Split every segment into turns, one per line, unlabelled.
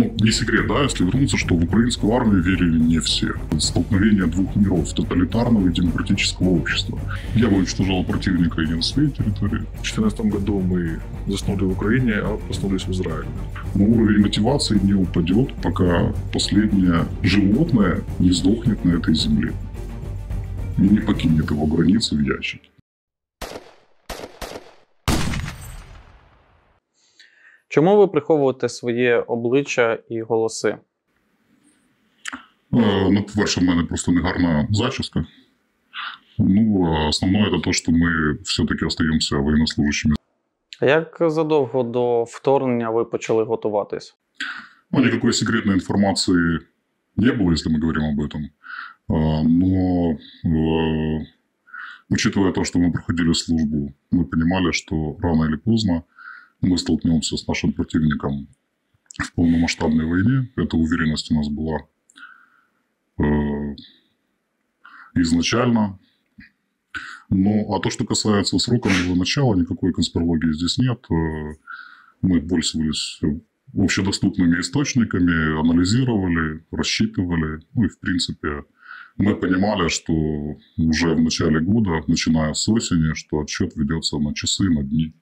Ну, не секрет, да, если вернуться, что в украинскую армию верили не все. Столкновение двух миров, тоталитарного и демократического общества. Я бы уничтожал противника и не на своей территории.
В 2014 году мы заснули в Украине, а проснулись в Израиле.
Но уровень мотивации не упадет, пока последнее животное не сдохнет на этой земле и не покинет его границы в ящике.
Чому ви приховуєте своє обличчя і голоси?
Ну, по-перше, в мене просто негарна зачіска. Ну, основное это то, что мы все-таки остаемся военнослужащими.
А як задовго до вторгнення ви почали готуватись?
Ну, никакой секретной информации не было, если мы говорим об этом. Но, учитывая то, что мы проходили службу, мы понимали, что рано или поздно мы столкнемся с нашим противником в полномасштабной войне. Эта уверенность у нас была изначально. Ну, а то, что касается срока его начала, никакой конспирологии здесь нет. Мы пользовались общедоступными источниками, анализировали, рассчитывали. Ну и, в принципе, мы понимали, что уже в начале года, начиная с осени, что отсчет ведется на часы, на дни.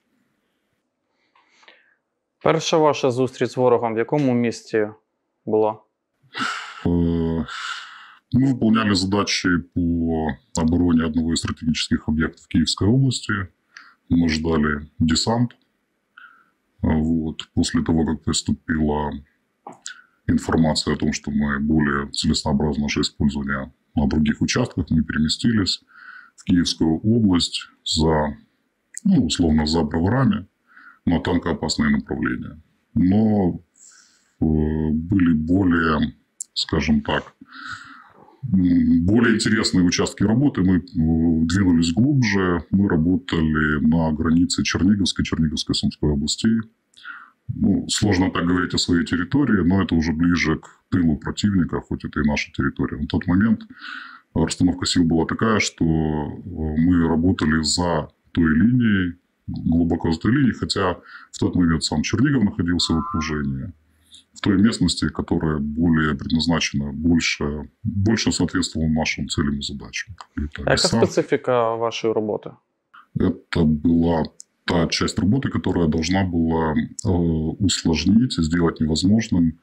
Перша ваша зустріч з ворогом в якому місті була?
Мы выполняли задачи по обороне одного из стратегических объектов Киевской области. Мы ждали десант. Вот. После того, как поступила информация о том, что мы более целесообразно наше использование на других участках, мы переместились в Киевскую область за, ну, условно, за Броварами на танкоопасные направления. Но были более, скажем так, более интересные участки работы. Мы двинулись глубже. Мы работали на границе Черниговской, Сумской областей. Ну, сложно так говорить о своей территории, но это уже ближе к тылу противника, хоть это и наша территория. На тот момент расстановка сил была такая, что мы работали за той линией, глубоко за той линией, хотя в тот момент сам Чернигов находился в окружении, в той местности, которая более предназначена, больше соответствовала нашим целям и задачам.
А яка специфіка вашої роботи?
Это была та часть работы, которая должна была усложнить, сделать невозможным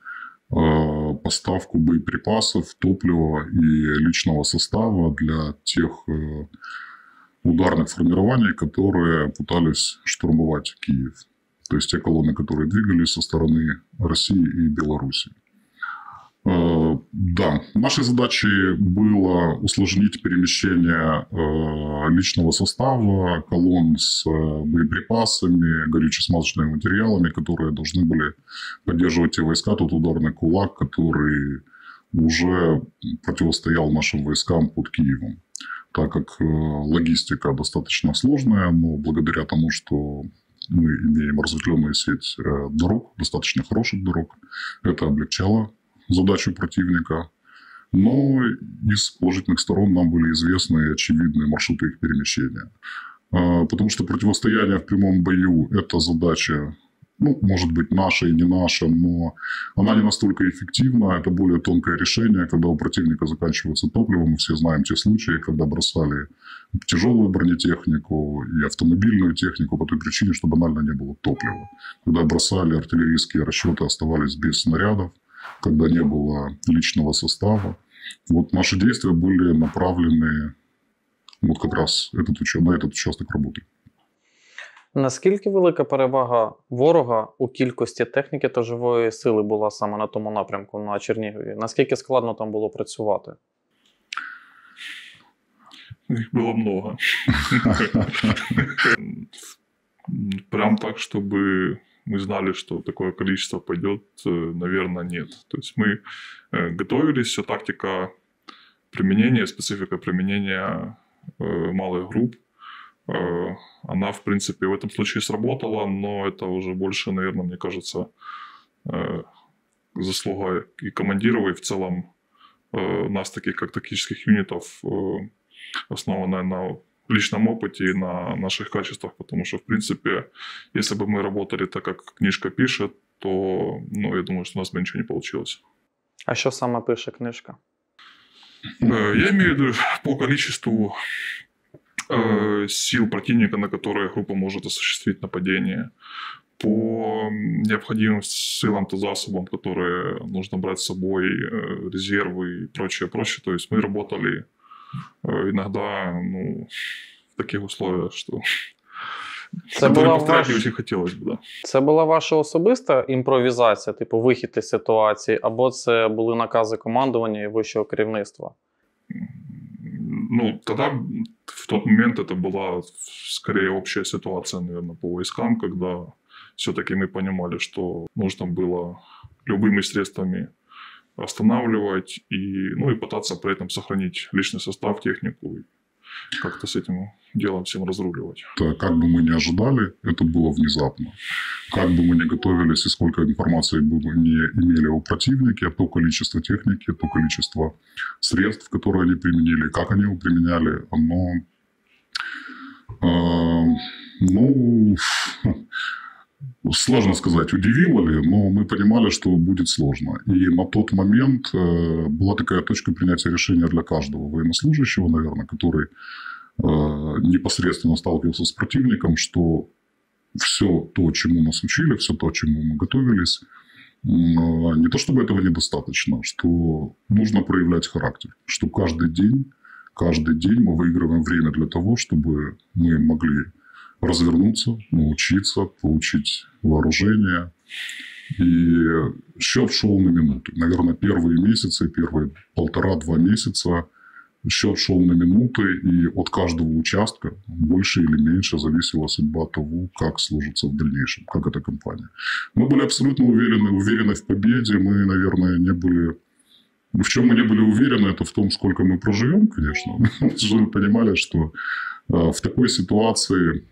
поставку боеприпасов, топлива и личного состава для тех ударных формирований, которые пытались штурмовать Киев. То есть те колонны, которые двигались со стороны России и Беларуси. Да, нашей задачей было усложнить перемещение личного состава, колонн с боеприпасами, горюче-смазочными материалами, которые должны были поддерживать те войска, тот ударный кулак, который уже противостоял нашим войскам под Киевом. Так как логистика достаточно сложная, но благодаря тому, что мы имеем разветвленную сеть дорог, достаточно хороших дорог, это облегчало задачу противника. Но из положительных сторон нам были известны очевидные маршруты их перемещения. Потому что противостояние в прямом бою – это задача, ну, может быть, наша и не наша, но она не настолько эффективна. Это более тонкое решение, когда у противника заканчивается топливо. Мы все знаем те случаи, когда бросали тяжелую бронетехнику и автомобильную технику по той причине, что банально не было топлива. Когда бросали артиллерийские расчеты, оставались без снарядов, когда не было личного состава. Вот наши действия были направлены вот как раз на этот участок работы.
Наскільки велика перевага ворога у кількості техніки та живої сили була саме на тому напрямку, на Чернігові? Наскільки складно там було працювати?
Их было много. Прям так, чтобы мы знали, что такое количество пойдет, наверное, нет. То есть мы готовились, вся тактика применения, специфика применения малых групп, она, в принципе, в этом случае сработала, но это уже больше, наверное, мне кажется, заслуга и командиров, и в целом нас, таких как тактических юнитов, основанная на личном опыте и на наших качествах, потому что, в принципе, если бы мы работали так, как книжка пишет, то, я думаю, что у нас бы ничего не получилось.
А що саме пише книжка?
Я имею в виду по количеству сил противника, на которые группа может осуществить нападение, по необходимым силам и засобам, которые нужно брать с собой, резервы и прочее. То есть мы работали иногда в таких условиях, что повторять не очень хотілося б, да.
Це була ваша особиста імпровізація, типу вихід із ситуації, або це були накази командування і вищого керівництва?
Тогда в тот момент это была скорее общая ситуация, наверное, по войскам, когда все-таки мы понимали, что нужно было любыми средствами останавливать и пытаться при этом сохранить личный состав, технику, и как-то с этим делом всем разруливать.
Как бы мы ни ожидали, это было внезапно. Как бы мы ни готовились и сколько информации бы мы не имели о противнике, то количество техники, то количество средств, которые они применили, как они его применяли, сложно сказать, удивило ли, но мы понимали, что будет сложно. И на тот момент была такая точка принятия решения для каждого военнослужащего, наверное, который непосредственно сталкивался с противником, что все то, чему нас учили, все то, чему мы готовились, не то чтобы этого недостаточно, что нужно проявлять характер, что каждый день мы выигрываем время для того, чтобы мы могли развернуться, научиться, получить вооружение. И счет шел на минуты. Наверное, первые месяцы, первые 1,5-2 месяца счет шел на минуты, и от каждого участка больше или меньше зависела судьба того, как сложится в дальнейшем, как эта кампания. Мы были абсолютно уверены в победе. Мы, наверное, не были... В чем мы не были уверены, это в том, сколько мы проживем, конечно. Мы понимали, что в такой ситуации...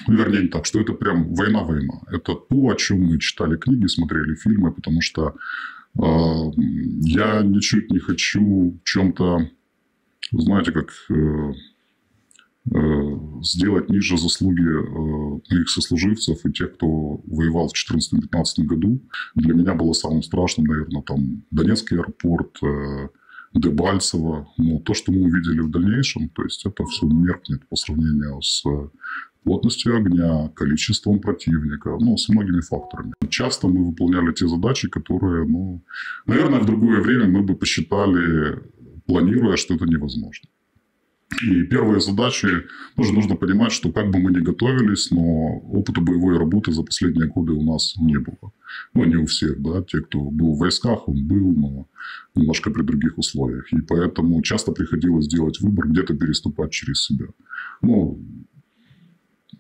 Вернее, не так, что это прям война-война. Это то, о чем мы читали книги, смотрели фильмы, потому что я ничуть не хочу в чем-то, знаете, как сделать ниже заслуги моих сослуживцев и тех, кто воевал в 2014-2015 году. Для меня было самым страшным, наверное, там Донецкий аэропорт, Дебальцево. Но то, что мы увидели в дальнейшем, то есть это все меркнет по сравнению с плотностью огня, количеством противника, с многими факторами. Часто мы выполняли те задачи, которые, наверное, в другое время мы бы посчитали, планируя, что это невозможно. И первые задачи, тоже нужно понимать, что как бы мы ни готовились, но опыта боевой работы за последние годы у нас не было. Не у всех, да, те, кто был в войсках, он был, но немножко при других условиях. И поэтому часто приходилось делать выбор, где-то переступать через себя.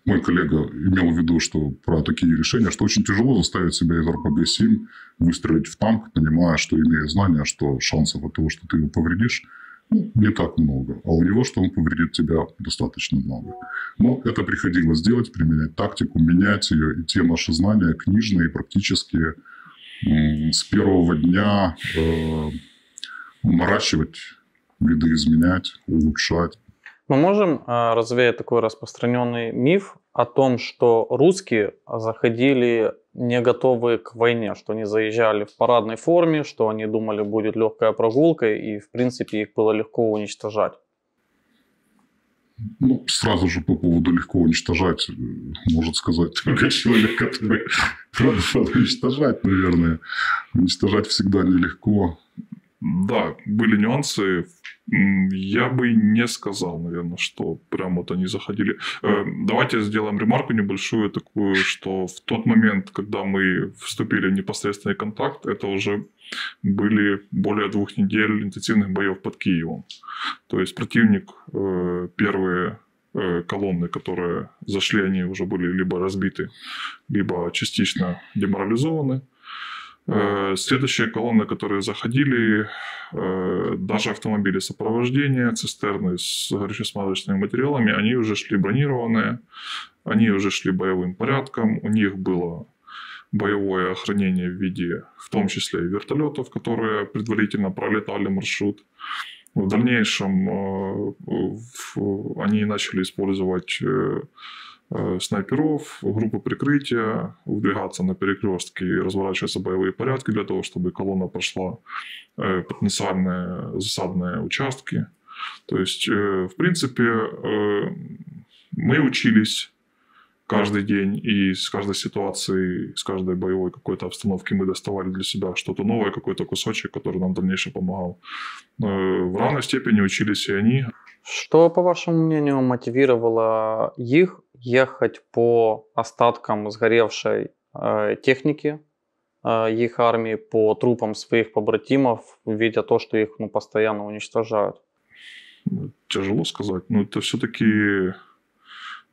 Мой коллега имел в виду, что про такие решения, что очень тяжело заставить себя из РПГ-7 выстрелить в танк, понимая, что, имея знание, что шансов от того, что ты его повредишь, не так много. А у него, что он повредит тебя, достаточно много. Но это приходилось делать, применять тактику, менять ее. И те наши знания книжные практически с первого дня наращивать, видоизменять, улучшать.
Мы можем развеять такой распространенный миф о том, что русские заходили не готовые к войне, что они заезжали в парадной форме, что они думали, будет легкая прогулка, и, в принципе, их было легко уничтожать.
Сразу же по поводу легко уничтожать, может сказать только человек, который пробовал уничтожать, наверное. Уничтожать всегда нелегко.
Да, были нюансы. Я бы не сказал, наверное, что прям вот они заходили. Давайте сделаем ремарку небольшую такую, что в тот момент, когда мы вступили в непосредственный контакт, это уже были более 2 недель интенсивных боев под Киевом. То есть противник, первые колонны, которые зашли, они уже были либо разбиты, либо частично деморализованы. Следующие колонны, которые заходили, даже автомобили сопровождения, цистерны с горюче-смазочными материалами, они уже шли бронированные, они уже шли боевым порядком, у них было боевое охранение в виде, в том числе и вертолетов, которые предварительно пролетали маршрут. В дальнейшем они начали использовать снайперов, группы прикрытия, выдвигаться на перекрестки и разворачиваться боевые порядки для того, чтобы колонна прошла потенциальные засадные участки. То есть, в принципе, мы учились каждый день, и с каждой ситуации, с каждой боевой какой-то обстановки мы доставали для себя что-то новое, какой-то кусочек, который нам в дальнейшем помогал. В равной степени учились и они.
Что, по вашему мнению, мотивировало их ехать по остаткам сгоревшей техники их армии, по трупам своих побратимов, видя то, что их постоянно уничтожают?
Тяжело сказать. Но это все-таки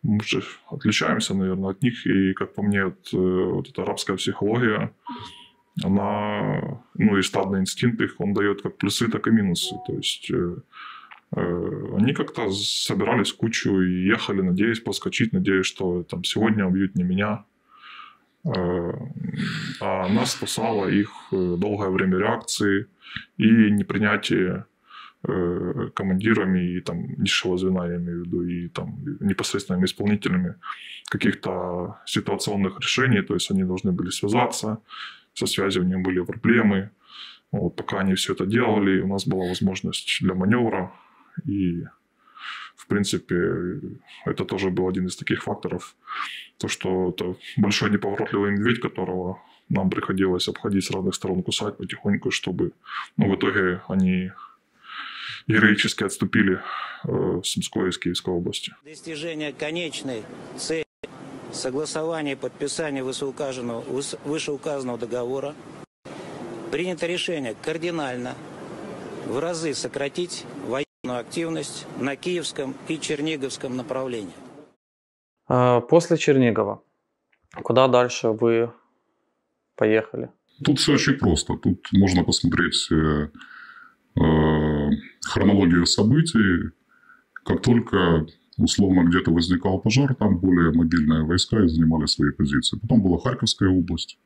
мы же отличаемся, наверное, от них. И, как по мне, вот эта арабская психология, она, и стадный инстинкт их, он дает как плюсы, так и минусы. То есть они как-то собирались в кучу и ехали, надеясь проскочить, надеясь, что там сегодня убьют не меня. А нас спасало их долгое время реакции и непринятие командирами и там низшего звена, я имею в виду, и там непосредственными исполнителями каких-то ситуационных решений. То есть они должны были связаться, со связью у них были проблемы. Вот, пока они все это делали, у нас была возможность для маневра. И, в принципе, это тоже был один из таких факторов. То, что это большой неповоротливый медведь, которого нам приходилось обходить с разных сторон, кусать потихоньку, чтобы в итоге они героически отступили с Сумской и с Киевской области.
Достижение конечной цели согласования и подписания вышеуказанного договора принято решение кардинально в разы сократить военную активность на Киевском и Черниговском направлении.
После Чернигова куда дальше вы поехали?
Тут все очень просто. Тут можно посмотреть хронологию событий. Как только условно где-то возникал пожар, там более мобильные войска и занимали свои позиции. Потом была Харьковская область.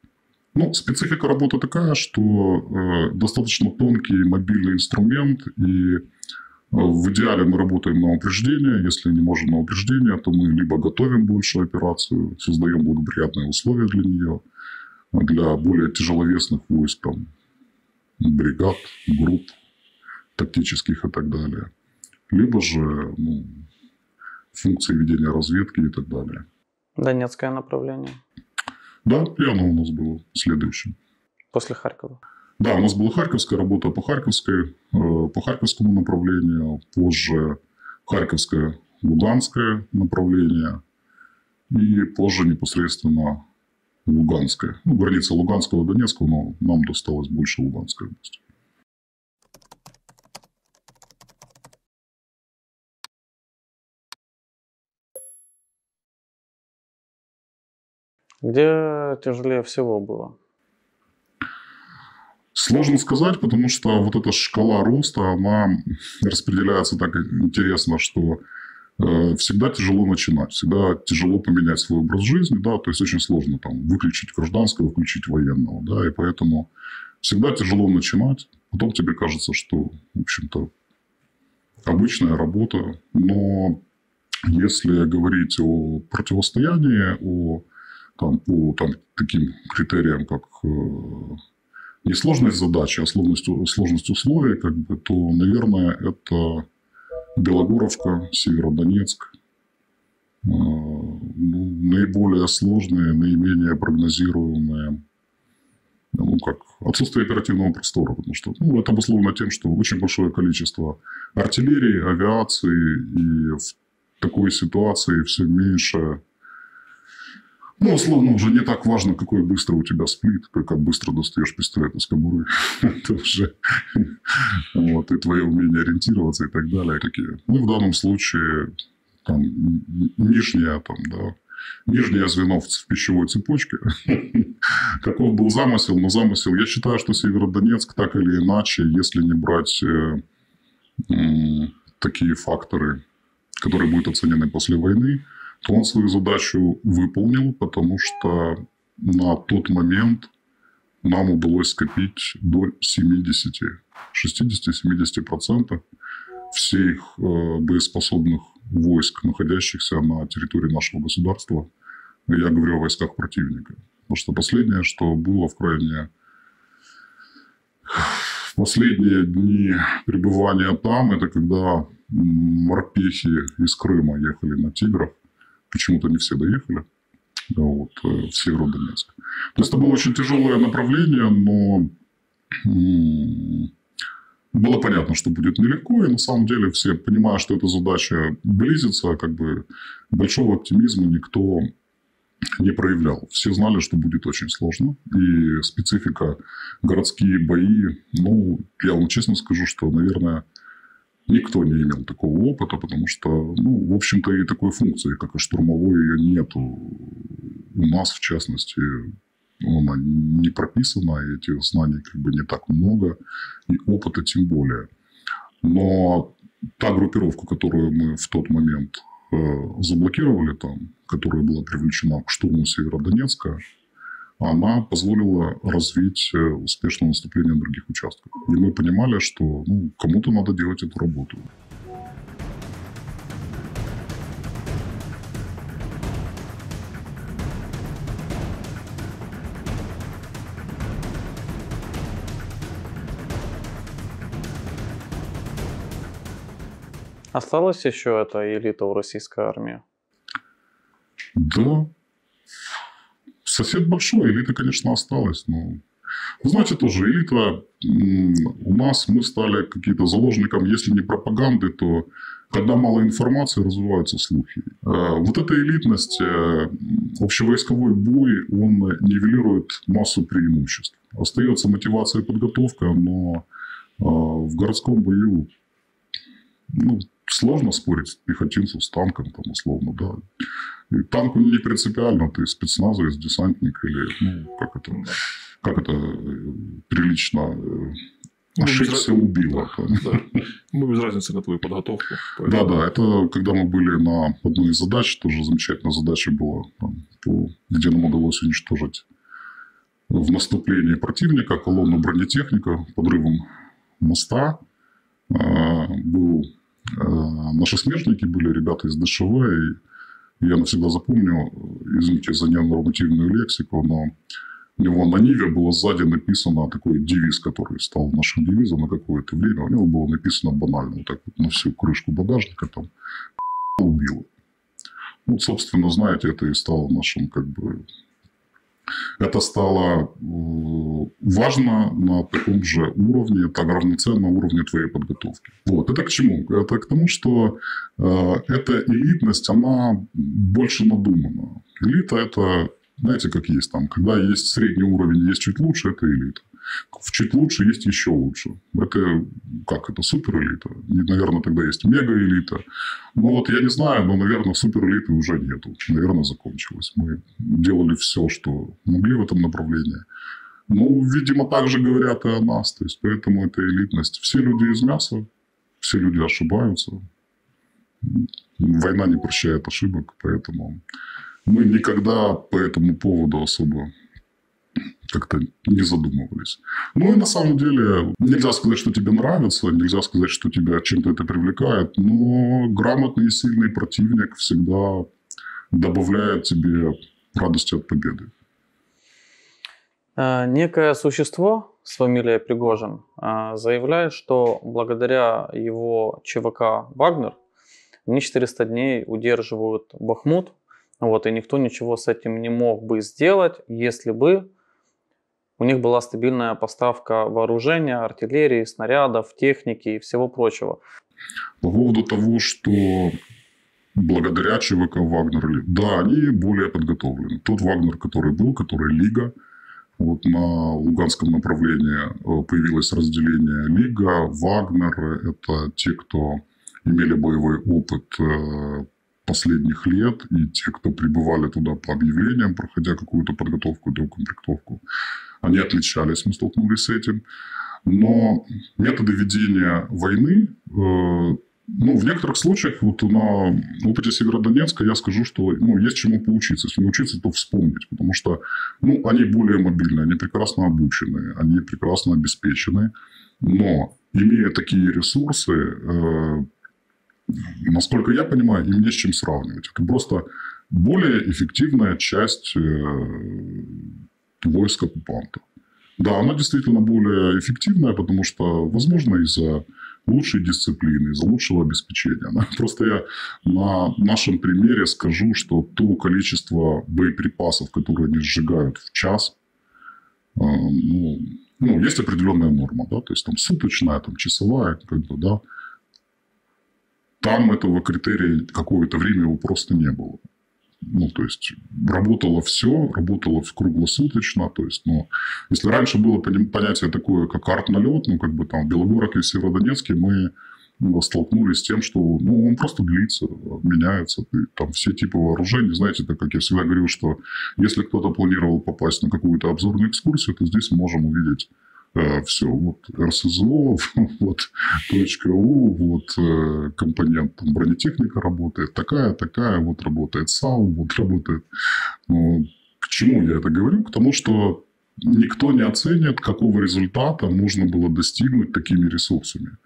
Специфика работы такая, что достаточно тонкий мобильный инструмент, и в идеале мы работаем на упреждение. Если не можем на упреждение, то мы либо готовим большую операцию, создаем благоприятные условия для нее, для более тяжеловесных войск, там, бригад, групп тактических и так далее. Либо же функции ведения разведки и так далее.
Донецкое направление?
Да, и оно у нас было следующим.
После Харькова?
Да, у нас была Харьковская работа по Харьковскому направлению, позже Харьковское, Луганское направление и позже непосредственно Луганское. Граница Луганского и Донецкого, но нам досталось больше Луганской области.
Где тяжелее всего было?
Сложно сказать, потому что вот эта шкала роста, она распределяется так интересно, что всегда тяжело начинать, всегда тяжело поменять свой образ жизни, да, то есть очень сложно там выключить гражданского, включить военного, да, и поэтому всегда тяжело начинать, потом тебе кажется, что, в общем-то, обычная работа, но если говорить о противостоянии, по таким критериям, как не сложность задачи, а сложность условий, то, наверное, это Белогоровка, Северодонецк. Наиболее сложные, наименее прогнозируемые. Отсутствие оперативного простора, потому что это обусловлено тем, что очень большое количество артиллерии, авиации, и в такой ситуации все меньше. Условно, уже не так важно, какой быстро у тебя сплит, как быстро достаешь пистолет из кобуры. Это уже и твое умение ориентироваться и так далее. Такие. В данном случае нижнее звено в пищевой цепочке. Каков был замысел? Но замысел, я считаю, что Северодонецк так или иначе, если не брать такие факторы, которые будут оценены после войны, то он свою задачу выполнил, потому что на тот момент нам удалось скопить до 60-70% всех боеспособных войск, находящихся на территории нашего государства. Я говорю о войсках противника. Потому что последнее, что было в крайне... Последние дни пребывания там, это когда морпехи из Крыма ехали на «Тигров». Почему-то не все доехали вот, в Северодонецк. То есть это было очень тяжелое направление, но было понятно, что будет нелегко. И на самом деле все, понимая, что эта задача близится, как бы большого оптимизма никто не проявлял. Все знали, что будет очень сложно. И специфика городские бои, ну, я вам честно скажу, что, наверное, никто не имел такого опыта, потому что, ну, в общем-то, и такой функции, как и штурмовой, ее нету. У нас, в частности, она не прописана, и этих знаний как бы не так много, и опыта тем более. Но та группировка, которую мы в тот момент заблокировали там, которая была привлечена к штурму Северодонецка, она позволила развить успешное наступление на других участках. И мы понимали, что кому-то надо делать эту работу.
Осталась еще эта элита у российской армии?
Да. Сосед большой, элита, конечно, осталась. Но, вы знаете, тоже элита у нас, мы стали какие-то заложником, если не пропаганды, то когда мало информации, развиваются слухи. Вот эта элитность, общевойсковой бой, он нивелирует массу преимуществ. Остается мотивация и подготовка, но в городском бою сложно спорить пехотинцу с танком, там, условно, да. И танку не принципиально, ты спецназовец, десантник или, как это прилично, ошибся, убило.
Да. Без разницы на твою подготовку.
Поэтому... Да, это когда мы были на одной из задач, тоже замечательная задача была, где нам удалось уничтожить в наступлении противника колонну бронетехника подрывом моста. Наши смертники были ребята из ДШВ, и я навсегда запомню, извините за ненормативную лексику, но у него на Ниве было сзади написано такой девиз, который стал нашим девизом на какое-то время. У него было написано банально, вот так вот на всю крышку багажника, там, убило. Собственно, знаете, это и стало нашим, как бы... Это стало важно на таком же уровне, так равноценно уровне твоей подготовки. Вот. Это к чему? Это к тому, что эта элитность, она больше надумана. Элита – это, знаете, как есть там. Когда есть средний уровень, есть чуть лучше – это элита. В чуть лучше есть еще лучше. Это как? Это суперэлита. Наверное, тогда есть мегаэлита. Но вот я не знаю, но, наверное, суперэлиты уже нету. Наверное, закончилось. Мы делали все, что могли в этом направлении. Видимо, так же говорят и о нас. То есть, поэтому это элитность. Все люди из мяса, все люди ошибаются. Война не прощает ошибок, поэтому мы никогда по этому поводу особо как-то не задумывались. И на самом деле нельзя сказать, что тебе нравится, нельзя сказать, что тебя чем-то это привлекает, но грамотный и сильный противник всегда добавляет тебе радости от победы.
Некое существо с фамилией Пригожин заявляет, что благодаря его ЧВК «Вагнер» они 400 дней удерживают Бахмут, и никто ничего с этим не мог бы сделать, если бы у них была стабильная поставка вооружения, артиллерии, снарядов, техники и всего прочего.
По поводу того, что благодаря ЧВК «Вагнер», да, они более подготовлены. Тот «Вагнер», который был, который Лига, на Луганском направлении появилось разделение Лига, Вагнер – это те, кто имели боевой опыт последних лет, и те, кто прибывали туда по объявлениям, проходя какую-то подготовку, доукомплектовку. Они отличались, мы столкнулись с этим. Но методы ведения войны, в некоторых случаях, на опыте Северодонецка я скажу, что есть чему поучиться. Если не учиться, то вспомнить. Потому что они более мобильные, они прекрасно обучены, они прекрасно обеспечены. Но, имея такие ресурсы, насколько я понимаю, им не с чем сравнивать. Это просто более эффективная часть войск оккупанта. Да, она действительно более эффективная, потому что, возможно, из-за лучшей дисциплины, из-за лучшего обеспечения. Просто я на нашем примере скажу, что то количество боеприпасов, которые они сжигают в час, есть определенная норма, да, то есть там суточная, там часовая, как бы, да. Там этого критерия какое-то время его просто не было. То есть, работало все, работало круглосуточно. То есть, если раньше было понятие такое, как артналет, как бы там в Белогородке и Северодонецке мы столкнулись с тем, что он просто длится, меняется. Там все типы вооружений. Знаете, так как я всегда говорю, что если кто-то планировал попасть на какую-то обзорную экскурсию, то здесь мы можем увидеть все. Вот РСЗО, вот .У, вот компонент там, бронетехника работает, такая, вот работает САУ, вот работает. К чему я это говорю? К тому, что никто не оценит, какого результата можно было достигнуть такими ресурсами.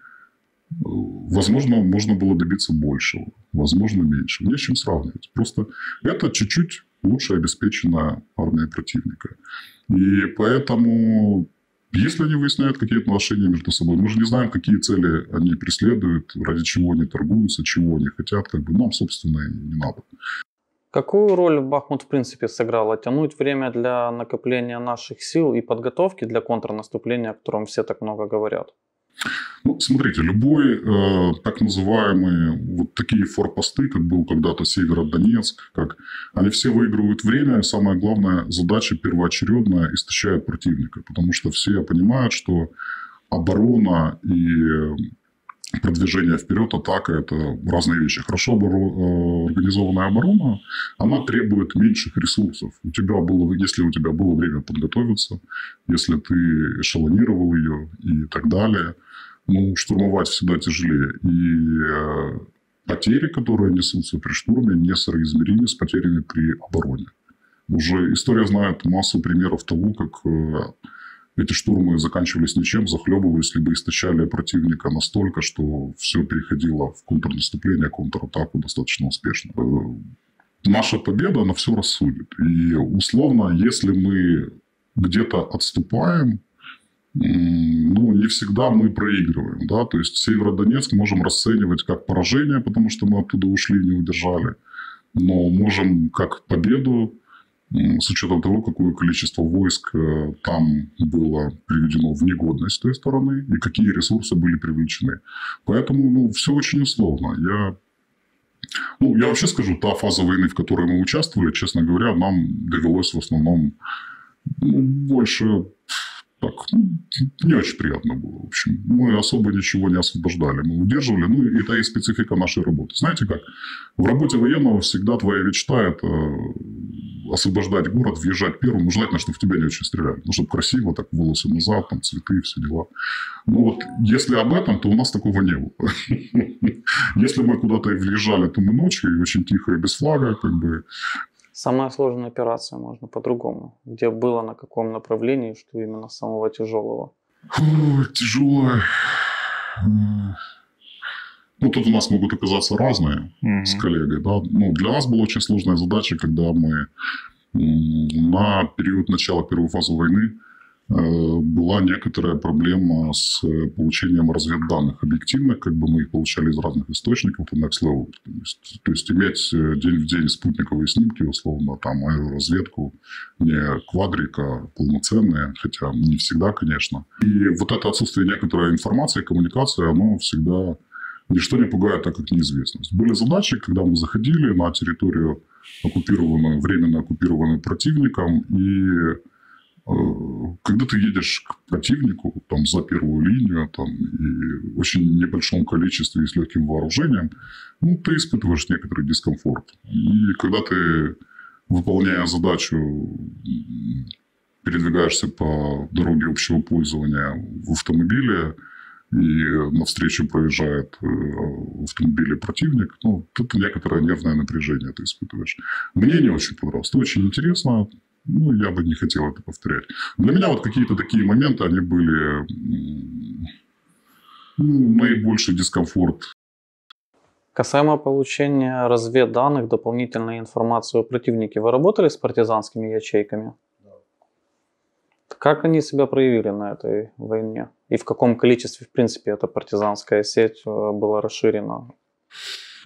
Возможно, можно было добиться большего, возможно, меньше. Не с чем сравнивать. Просто это чуть-чуть лучше обеспеченная армия противника. И поэтому, если они выясняют какие-то отношения между собой, мы же не знаем, какие цели они преследуют, ради чего они торгуются, чего они хотят, нам, собственно, и не надо.
Какую роль Бахмут, в принципе, сыграл? Оттянуть время для накопления наших сил и подготовки для контрнаступления, о котором все так много говорят?
Смотрите, любой так называемые вот такие форпосты, как был когда-то Северодонецк, они все выигрывают время. Самая главная задача первоочередная – истощает противника. Потому что все понимают, что оборона и продвижение вперед, атака – это разные вещи. Хорошо организованная оборона, она требует меньших ресурсов. Если у тебя было время подготовиться, если ты эшелонировал ее и так далее, штурмовать всегда тяжелее. И потери, которые несутся при штурме, несоизмеримы с потерями при обороне. Уже история знает массу примеров того, как эти штурмы заканчивались ничем, захлебывались, либо истощали противника настолько, что все переходило в контрнаступление, контратаку достаточно успешно. Наша победа, она все рассудит. И условно, если мы где-то отступаем, не всегда мы проигрываем. Да? То есть Северодонецк можем расценивать как поражение, потому что мы оттуда ушли и не удержали. Но можем как победу, с учетом того, какое количество войск там было приведено в негодность с той стороны и какие ресурсы были привлечены. Поэтому все очень условно. Я вообще скажу, та фаза войны, в которой мы участвовали, честно говоря, нам довелось в основном больше не очень приятно было. В общем, мы особо ничего не освобождали. Мы удерживали. И это и специфика нашей работы. Знаете как? В работе военного всегда твоя мечта – это освобождать город, въезжать первым. Желательно, чтобы в тебя не очень стреляли. Чтобы красиво, так волосы назад, там цветы, все дела. Если об этом, то у нас такого не было. Если мы куда-то и въезжали, то мы ночью, и очень тихо, и без флага,
Самая сложная операция, можно по-другому. Где было, на каком направлении, что именно самого тяжелого?
Тяжелое. Тут у нас могут оказаться разные с коллегой. Да? Для нас была очень сложная задача, когда мы на период начала первой фазы войны была некоторая проблема с получением разведданных объективных, мы их получали из разных источников, next level. То есть иметь день в день спутниковые снимки, условно, там аэроразведку, не квадрика, полноценные, хотя не всегда, конечно. И вот это отсутствие некоторой информации, коммуникации, оно всегда ничто не пугает, так как неизвестность. Были задачи, когда мы заходили на территорию, временно оккупированную противником, и когда ты едешь к противнику за первую линию и в очень небольшом количестве и с легким вооружением, ты испытываешь некоторый дискомфорт. И когда ты, выполняя задачу, передвигаешься по дороге общего пользования в автомобиле, и навстречу проезжает в автомобиле противник, это некоторое нервное напряжение ты испытываешь. Мне не очень понравилось. Это очень интересно. Я бы не хотел это повторять. Для меня какие-то такие моменты, они были наибольший дискомфорт.
Касаемо получения разведданных, дополнительной информации о противнике, вы работали с партизанскими ячейками? Да. Как они себя проявили на этой войне? И в каком количестве, в принципе, эта партизанская сеть была расширена?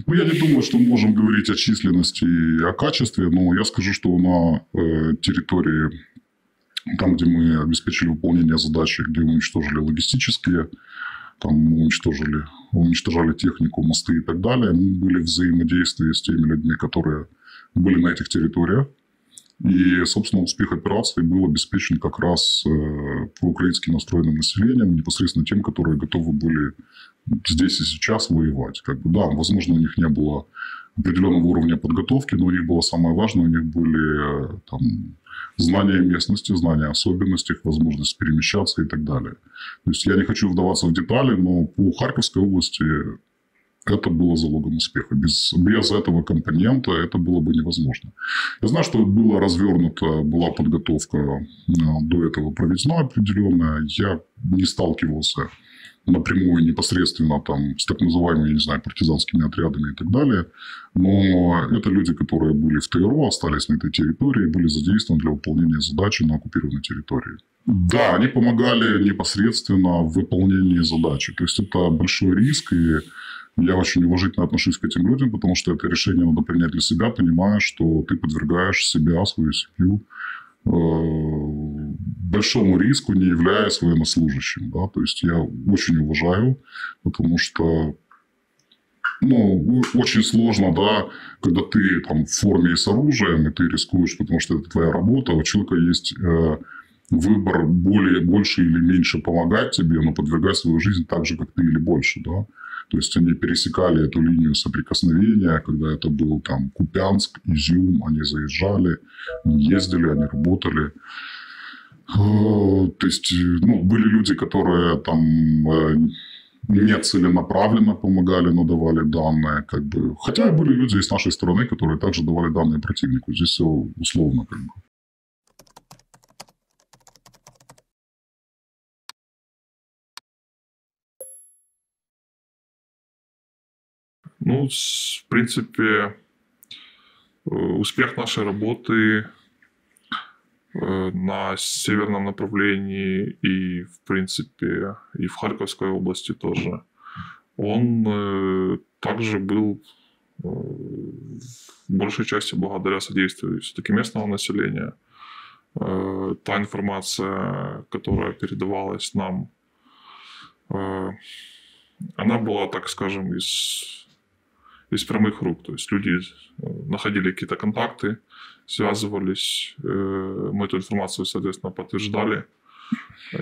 Ну, я не думаю, что мы можем говорить о численности и о качестве, но я скажу, что на территории, там, где мы обеспечили выполнение задачи, где уничтожили логистические, там мы уничтожали технику, мосты и так далее, мы были в взаимодействии с теми людьми, которые были на этих территориях. И, собственно, успех операции был обеспечен как раз проукраински настроенным населением, непосредственно тем, которые готовы были здесь и сейчас воевать. Да, возможно, у них не было определенного уровня подготовки, но у них было самое важное, у них были там, знания местности, знания особенностей, возможность перемещаться и так далее. То есть я не хочу вдаваться в детали, но по Харьковской области это было залогом успеха. Без этого компонента это было бы невозможно. Я знаю, что было развернуто, была подготовка до этого проведена определенная. Я не сталкивался напрямую, непосредственно там, с так называемыми, я не знаю, партизанскими отрядами и так далее. Но это люди, которые были в ТРО, остались на этой территории, были задействованы для выполнения задачи на оккупированной территории. Да, они помогали непосредственно в выполнении задачи. То есть это большой риск, и я очень уважительно отношусь к этим людям, потому что это решение надо принять для себя, понимая, что ты подвергаешь себя, свою семью большому риску, не являясь военнослужащим. Да? То есть я очень уважаю, потому что очень сложно, да, когда ты там, в форме и с оружием, и ты рискуешь, потому что это твоя работа, у человека есть выбор больше или меньше помогать тебе, но подвергать свою жизнь так же, как ты, или больше. Да? То есть они пересекали эту линию соприкосновения, когда это был там Купянск, Изюм, они заезжали, они ездили, они работали. То есть были люди, которые там не целенаправленно помогали, но давали данные. Хотя и были люди с нашей стороны, которые также давали данные противнику. Здесь все условно.
В принципе, успех нашей работы на северном направлении и, в принципе, и в Харьковской области тоже, он также был в большей части благодаря содействию все-таки местного населения. Та информация, которая передавалась нам, она была, так скажем, из прямых рук. То есть люди находили какие-то контакты, связывались, мы эту информацию, соответственно, подтверждали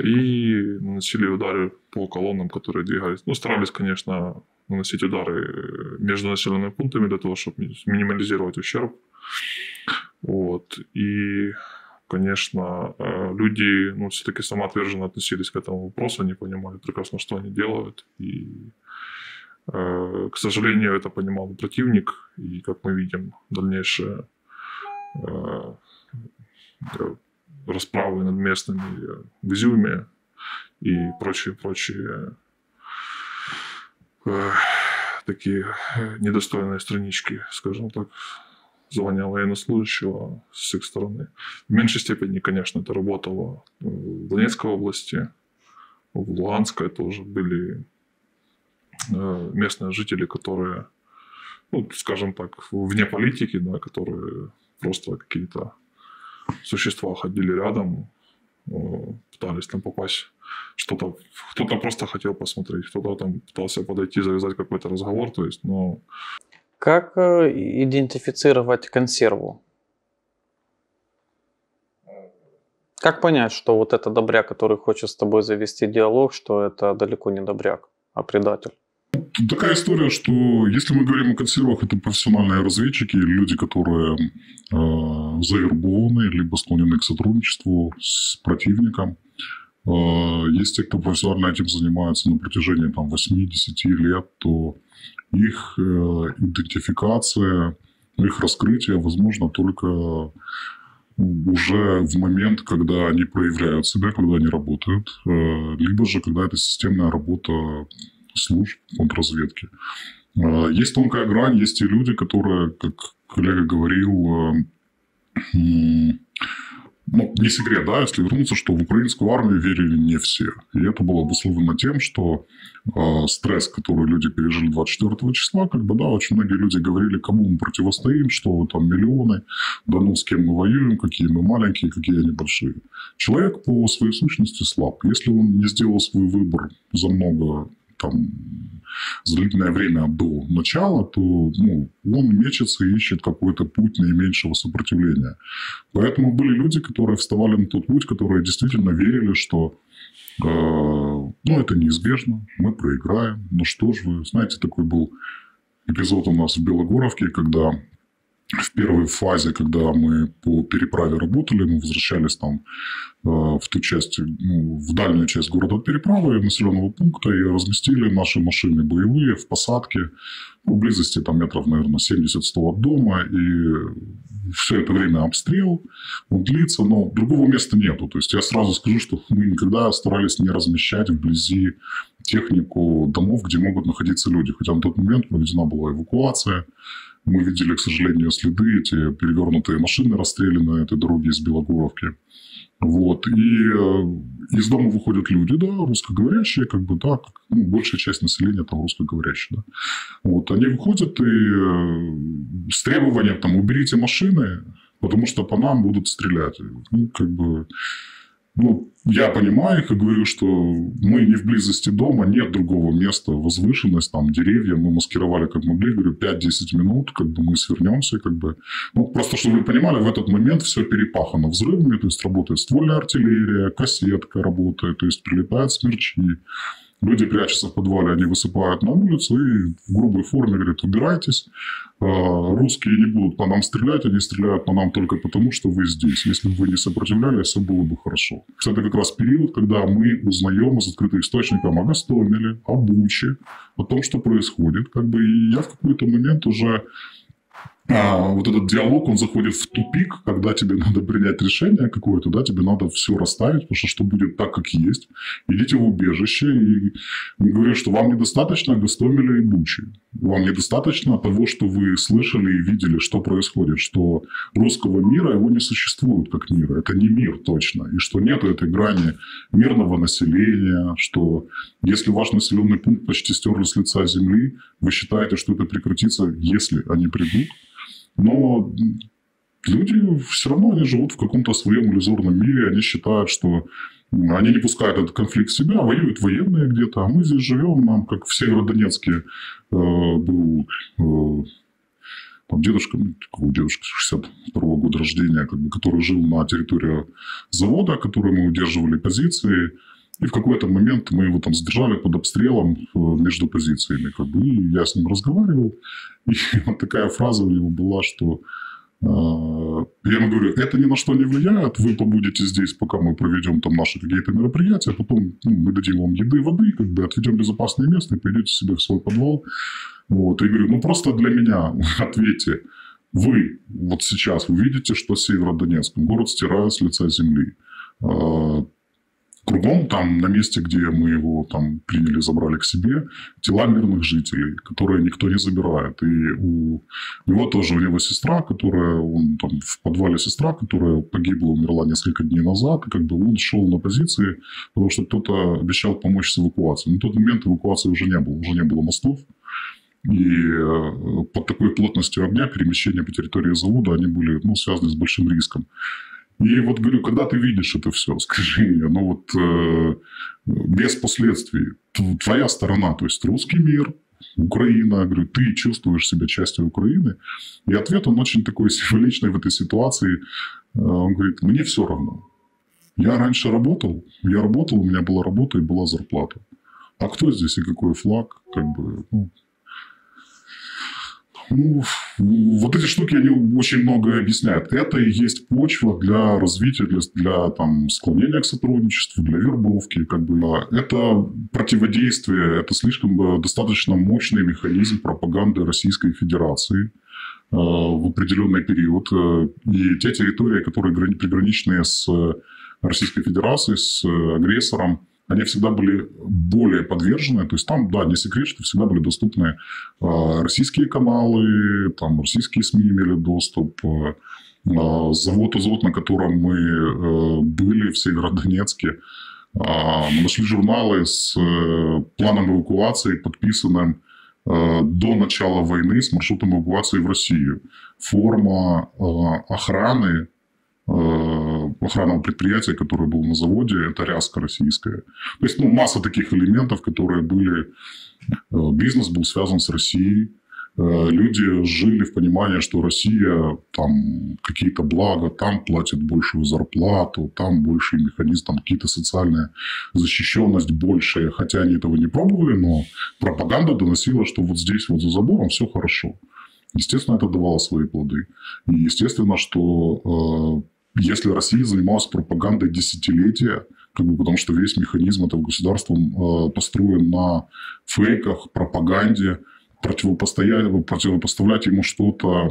и наносили удары по колоннам, которые двигались. Старались, конечно, наносить удары между населенными пунктами для того, чтобы минимализировать ущерб. И, конечно, люди все-таки самоотверженно относились к этому вопросу, они понимали прекрасно, что они делают. И, к сожалению, это понимал противник. И, как мы видим, дальнейшее расправы над местными в Изюме и прочие такие недостойные странички, скажем так, звания военнослужащего с их стороны. В меньшей степени, конечно, это работало в Донецкой области, в Луганской тоже были местные жители, которые, скажем так, вне политики, да, которые просто какие-то существа ходили рядом, пытались там попасть, кто-то просто хотел посмотреть, кто-то там пытался подойти, завязать какой-то разговор, то есть,
Как идентифицировать консерву? Как понять, что вот это добряк, который хочет с тобой завести диалог, что это далеко не добряк, а предатель?
Такая история, что если мы говорим о консервах, это профессиональные разведчики, люди, которые завербованы, либо склонены к сотрудничеству с противником. Есть те, кто профессионально этим занимается на протяжении 8-10 лет, то их идентификация, их раскрытие возможно только уже в момент, когда они проявляют себя, когда они работают, либо же когда это системная работа служб контрразведки. Есть тонкая грань, есть те люди, которые, как коллега говорил, ну, не секрет, да, если вернуться, что в украинскую армию верили не все. И это было обусловлено тем, что стресс, который люди пережили 24 числа, как бы, да, очень многие люди говорили, кому мы противостоим, что вы там миллионы, да ну с кем мы воюем, какие мы маленькие, какие они большие. Человек по своей сущности слаб. Если он не сделал свой выбор за много, там, за длительное время до начала, то ну, он мечется и ищет какой-то путь наименьшего сопротивления. Поэтому были люди, которые вставали на тот путь, которые действительно верили, что ну, это неизбежно, мы проиграем. Ну что ж вы, знаете, такой был эпизод у нас в Белогоровке, когда в первой фазе, когда мы по переправе работали, мы возвращались там в ту часть, ну, в дальнюю часть города от переправы, населенного пункта, и разместили наши машины боевые в посадке, в близости там метров, наверное, 70-100 от дома, и все это время обстрел, он длится, но другого места нету. То есть я сразу скажу, что мы никогда старались не размещать вблизи технику домов, где могут находиться люди, хотя на тот момент проведена была эвакуация. Мы видели, к сожалению, следы, эти перевернутые машины расстреляны на этой дороге из Белогоровки. Вот. И из дома выходят люди, да, русскоговорящие, как бы, да, ну, большая часть населения там русскоговорящие, да. Вот. Они выходят и с требованием, там, уберите машины, потому что по нам будут стрелять. Ну, как бы... Ну, я понимаю их и говорю, что мы не в близости дома, нет другого места, возвышенность, там, деревья, мы маскировали как могли, говорю, 5-10 минут, как бы мы свернемся, как бы. Ну, просто, чтобы вы понимали, в этот момент все перепахано взрывами, то есть работает ствольная артиллерия, кассетка работает, то есть прилетают смерчи. Люди прячутся в подвале, они высыпают на улицу и в грубой форме говорят, убирайтесь. Русские не будут по нам стрелять, они стреляют по нам только потому, что вы здесь. Если бы вы не сопротивлялись, все было бы хорошо. Это как раз период, когда мы узнаем из открытых источников о Гостомеле, о Буче, о том, что происходит. Как бы, и я в какой-то момент уже... вот этот диалог, он заходит в тупик, когда тебе надо принять решение какое-то, да, тебе надо все расставить, потому что будет так, как есть. Идите в убежище и говорю, что вам недостаточно Гостомеля и Бучи. Вам недостаточно того, что вы слышали и видели, что происходит, что русского мира, его не существует как мира. Это не мир точно. И что нет этой грани мирного населения, что если ваш населенный пункт почти стерли с лица земли, вы считаете, что это прекратится, если они придут. Но люди все равно они живут в каком-то своем иллюзорном мире. Они считают, что они не пускают этот конфликт в себя, воюют военные где-то. А мы здесь живем, нам, как в Северодонецке был там дедушка, у дедушки 62-го года рождения, как бы, который жил на территории завода, который мы удерживали позиции. И в какой-то момент мы его там задержали под обстрелом между позициями. Как бы, и я с ним разговаривал. И вот такая фраза у него была, что я ему говорю, это ни на что не влияет, вы побудете здесь, пока мы проведем там наши какие-то мероприятия, потом мы дадим вам еды, воды, как бы отведем в безопасное место и пойдете себе в свой подвал. Вот. И говорю, ну просто для меня ответьте, вы вот сейчас вы видите, что Северодонецк, город стирают с лица земли. Кругом, там, на месте, где мы его там приняли, забрали к себе, тела мирных жителей, которые никто не забирает. И у него тоже, у него сестра, которая, он там в подвале сестра, которая погибла, умерла несколько дней назад, и как бы он шел на позиции, потому что кто-то обещал помочь с эвакуацией. На тот момент эвакуации уже не было мостов. И под такой плотностью огня перемещения по территории завода, они были связаны с большим риском. И вот говорю, когда ты видишь это все, скажи мне, без последствий, твоя сторона, то есть русский мир, Украина, говорю, ты чувствуешь себя частью Украины? И ответ, он очень такой символичный в этой ситуации. Он говорит, мне все равно. Я раньше работал, у меня была работа и была зарплата. А кто здесь и какой флаг, как бы, вот эти штуки, они очень многое объясняют. Это и есть почва для развития, для там, склонения к сотрудничеству, для вербовки. Как бы. Это противодействие, это слишком достаточно мощный механизм пропаганды Российской Федерации в определенный период. И те территории, которые приграничные с Российской Федерацией, с агрессором, они всегда были более подвержены. То есть там, да, не секрет, что всегда были доступны российские каналы, там российские СМИ имели доступ. Завод, на котором мы были в Северодонецке, мы нашли журналы с планом эвакуации, подписанным до начала войны, с маршрутом эвакуации в Россию. Форма охраны, охранного предприятия, которое было на заводе, это ряска российская. То есть, масса таких элементов, которые были... Бизнес был связан с Россией. Люди жили в понимании, что Россия, там какие-то блага, там платит большую зарплату, там больший механизм, там какие-то социальная защищенность большая. Хотя они этого не пробовали, но пропаганда доносила, что вот здесь вот за забором все хорошо. Естественно, это давало свои плоды. И естественно, что если Россия занималась пропагандой десятилетия, потому что весь механизм этого государства построен на фейках, пропаганде, противопоставлять ему что-то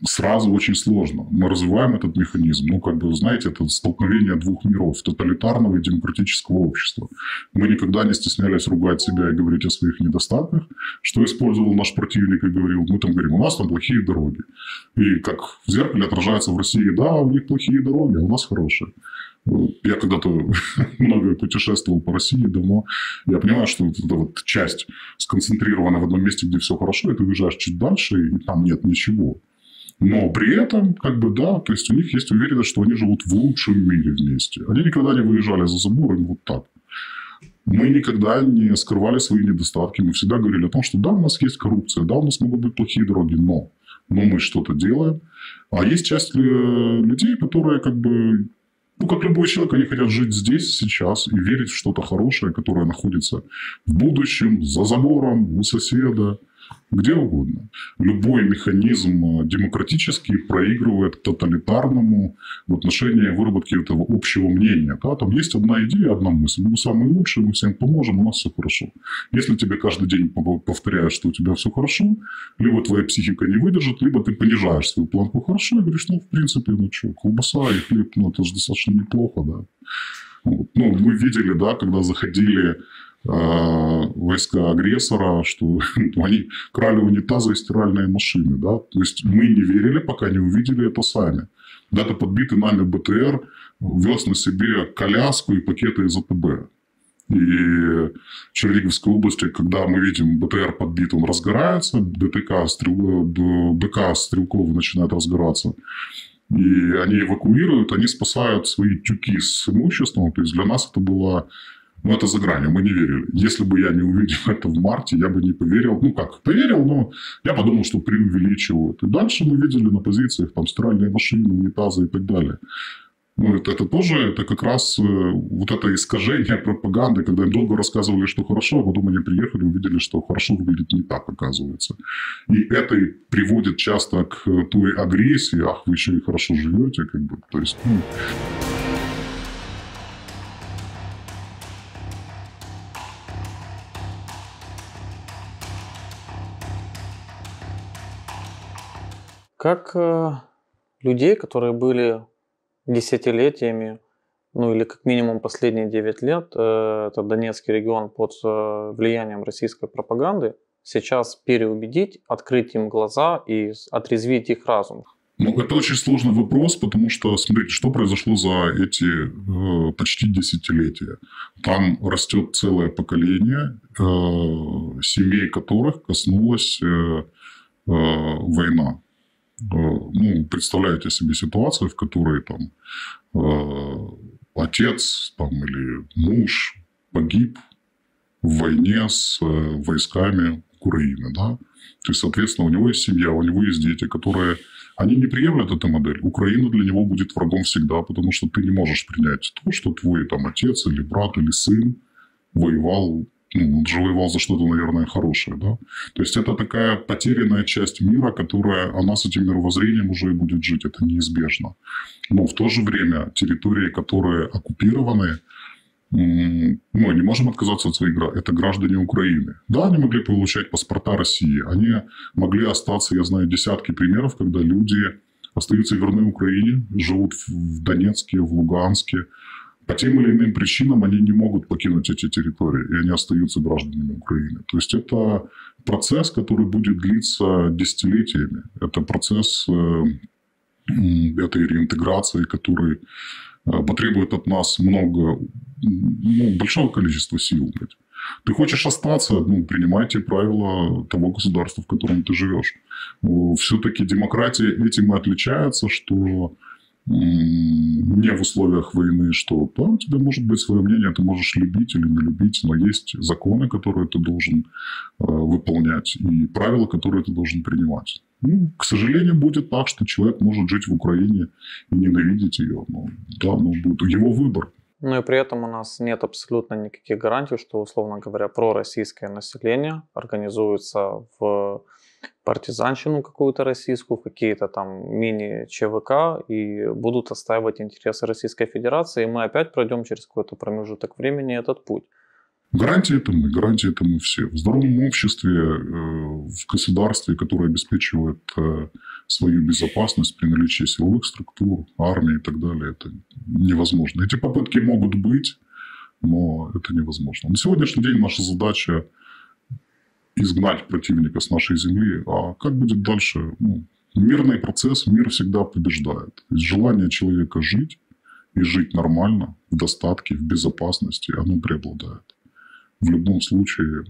сразу очень сложно. Мы развиваем этот механизм. Знаете, это столкновение двух миров, тоталитарного и демократического общества. Мы никогда не стеснялись ругать себя и говорить о своих недостатках. Что использовал наш противник и говорил, мы там говорим, у нас там плохие дороги. И как в зеркале отражается в России, да, у них плохие дороги, а у нас хорошие. Я когда-то много путешествовал по России давно. Я понимаю, что вот эта вот часть сконцентрирована в одном месте, где все хорошо, и ты уезжаешь чуть дальше, и там нет ничего. Но при этом, то есть у них есть уверенность, что они живут в лучшем мире вместе. Они никогда не выезжали за забор, им вот так. Мы никогда не скрывали свои недостатки. Мы всегда говорили о том, что да, у нас есть коррупция, да, у нас могут быть плохие дороги, но мы что-то делаем. А есть часть людей, которые как любой человек, они хотят жить здесь, сейчас и верить в что-то хорошее, которое находится в будущем, за забором, у соседа, где угодно. Любой механизм демократический проигрывает тоталитарному в отношении выработки этого общего мнения. Да? Там есть одна идея, одна мысль. Мы самые лучшие, мы всем поможем, у нас все хорошо. Если тебе каждый день повторяют, что у тебя все хорошо, либо твоя психика не выдержит, либо ты понижаешь свою планку хорошо и говоришь, в принципе, колбаса и хлеб, это же достаточно неплохо, да. Мы видели, да, когда заходили войска агрессора, что они крали унитазы и стиральные машины. Да? То есть мы не верили, пока не увидели это сами. Когда-то подбитый нами БТР вез на себе коляску и пакеты из АТБ. И в Черниговской области, когда мы видим БТР подбит, он разгорается, БК стрелков начинает разгораться. И они эвакуируют, они спасают свои тюки с имуществом. То есть для нас это было... это за гранью, мы не верили. Если бы я не увидел это в марте, я бы не поверил. Поверил, но я подумал, что преувеличивают. И дальше мы видели на позициях там стиральные машины, унитазы и так далее. Это тоже, это как раз вот это искажение пропаганды, когда им долго рассказывали, что хорошо, а потом они приехали и увидели, что хорошо выглядит не так, оказывается. И это и приводит часто к той агрессии, ах, вы еще и хорошо живете, то есть...
Как людей, которые были десятилетиями, или как минимум последние 9 лет, это Донецкий регион под влиянием российской пропаганды, сейчас переубедить, открыть им глаза и отрезвить их разум?
Это очень сложный вопрос, потому что, смотрите, что произошло за эти почти десятилетия. Там растет целое поколение, семей которых коснулась война. Представляете себе ситуацию, в которой там отец или муж погиб в войне с войсками Украины, да? То есть, соответственно, у него есть семья, у него есть дети, которые... Они не приемлят эту модель. Украина для него будет врагом всегда, потому что ты не можешь принять то, что твой отец или брат или сын воевал. Он же воевал за что-то, наверное, хорошее. Да? То есть, это такая потерянная часть мира, которая, она с этим мировоззрением уже и будет жить. Это неизбежно. Но в то же время территории, которые оккупированы, мы не можем отказаться от своих граждан. Это граждане Украины. Да, они могли получать паспорта России. Они могли остаться, я знаю, десятки примеров, когда люди остаются верны Украине, живут в Донецке, в Луганске, по тем или иным причинам они не могут покинуть эти территории, и они остаются гражданами Украины. То есть это процесс, который будет длиться десятилетиями. Это процесс этой реинтеграции, который потребует от нас большого количества сил. Ты хочешь остаться, принимай те правила того государства, в котором ты живешь. Все-таки демократия этим и отличается, что не в условиях войны, что да, у тебя может быть свое мнение, ты можешь любить или не любить, но есть законы, которые ты должен выполнять, и правила, которые ты должен принимать. К сожалению, будет так, что человек может жить в Украине и ненавидеть ее. Будет его выбор.
Ну и при этом у нас нет абсолютно никаких гарантий, что, условно говоря, пророссийское население организуется в партизанщину какую-то российскую, в какие-то там мини-ЧВК и будут отстаивать интересы Российской Федерации, и мы опять пройдем через какой-то промежуток времени этот путь.
Гарантии это мы все. В здоровом обществе, в государстве, которое обеспечивает свою безопасность при наличии силовых структур, армии и так далее, это невозможно. Эти попытки могут быть, но это невозможно. На сегодняшний день наша задача изгнать противника с нашей земли. А как будет дальше? Мирный процесс, мир всегда побеждает. Желание человека жить и жить нормально, в достатке, в безопасности, оно преобладает. В любом случае,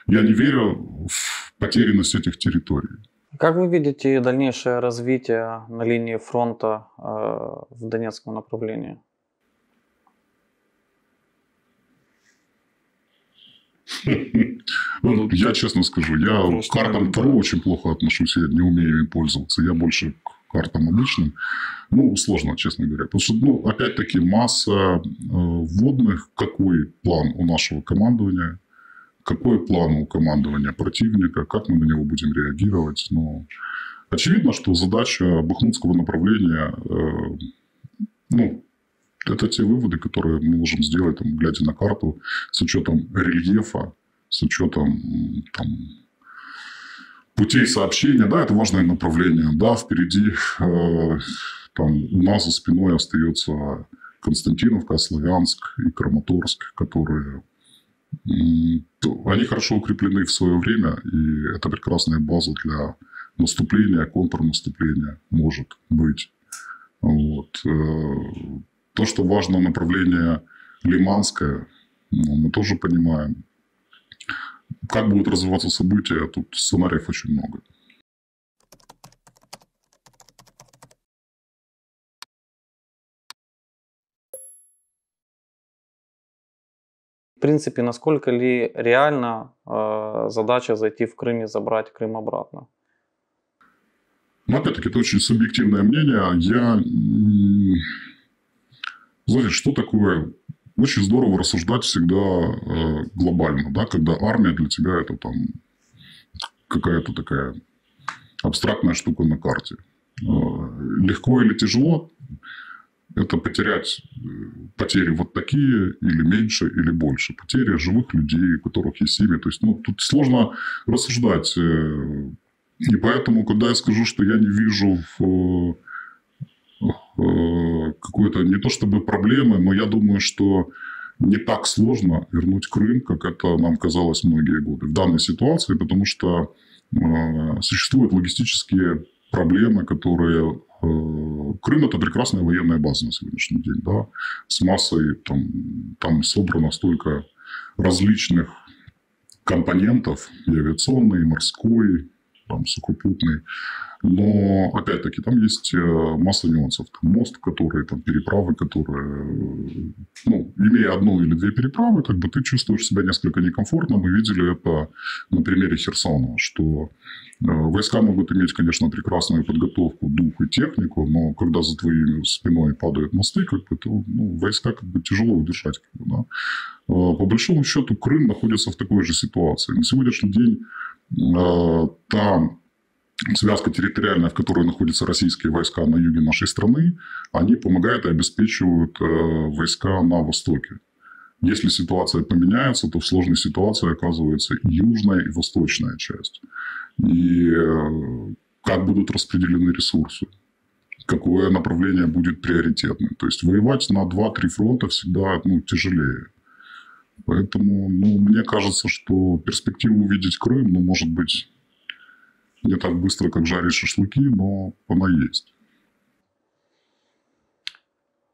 я не верю в потерянность этих территорий.
Как вы видите дальнейшее развитие на линии фронта в Донецком направлении?
Я честно скажу, я к картам Таро очень плохо отношусь, я не умею ими пользоваться. Я больше к картам обычным. Сложно, честно говоря. Потому что, опять-таки, масса вводных. Какой план у нашего командования? Какой план у командования противника? Как мы на него будем реагировать? Очевидно, что задача бахмутского направления, это те выводы, которые мы можем сделать, глядя на карту, с учетом рельефа, с учетом путей сообщения. Да, это важное направление. Да, впереди у нас за спиной остается Константиновка, Славянск и Краматорск, которые они хорошо укреплены в свое время, и это прекрасная база для наступления, контрнаступления может быть. То, что важно направление Лиманское, мы тоже понимаем. Как будут развиваться события, тут сценариев очень много.
В принципе, насколько ли реально задача зайти в Крым и забрать Крым обратно?
Опять-таки, это очень субъективное мнение. Знаете, что такое? Очень здорово рассуждать всегда глобально, да, когда армия для тебя это какая-то такая абстрактная штука на карте. Легко или тяжело это потери вот такие, или меньше, или больше. Потери живых людей, у которых есть семьи. То есть, тут сложно рассуждать. И поэтому, когда я скажу, что я не вижу какой-то не то чтобы проблемы, но я думаю, что не так сложно вернуть Крым, как это нам казалось многие годы в данной ситуации, потому что существуют логистические проблемы, которые... Крым – это прекрасная военная база на сегодняшний день, да, с массой, там собрано столько различных компонентов, и авиационный, и морской, сухопутный. Но, опять-таки, там есть масса нюансов. Мост, который, переправы, которые... имея одну или две переправы, ты чувствуешь себя несколько некомфортно. Мы видели это на примере Херсона, что войска могут иметь, конечно, прекрасную подготовку, дух и технику, но когда за твоей спиной падают мосты, то войска тяжело удержать. Да? По большому счету, Крым находится в такой же ситуации. На сегодняшний день там связка территориальная, в которой находятся российские войска на юге нашей страны, они помогают и обеспечивают войска на востоке. Если ситуация поменяется, то в сложной ситуации оказывается и южная, и восточная часть. И как будут распределены ресурсы. какое направление будет приоритетным. То есть воевать на 2-3 фронта всегда тяжелее. Поэтому мне кажется, что перспектива увидеть Крым, может быть, не так быстро, как жарить шашлыки, но она есть.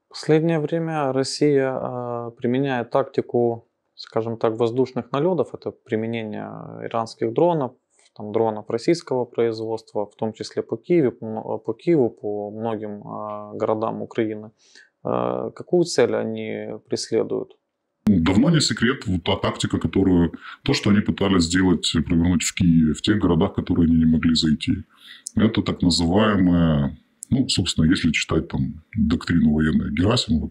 В последнее время Россия применяет тактику, скажем так, воздушных налетов. Это применение иранских дронов, дронов российского производства, в том числе по Киеву, по многим городам Украины. Какую цель они преследуют?
Давно не секрет та тактика, то, что они пытались провернуть в Киеве, в тех городах, в которые они не могли зайти. Это так называемая, собственно, если читать доктрину военной Герасимова,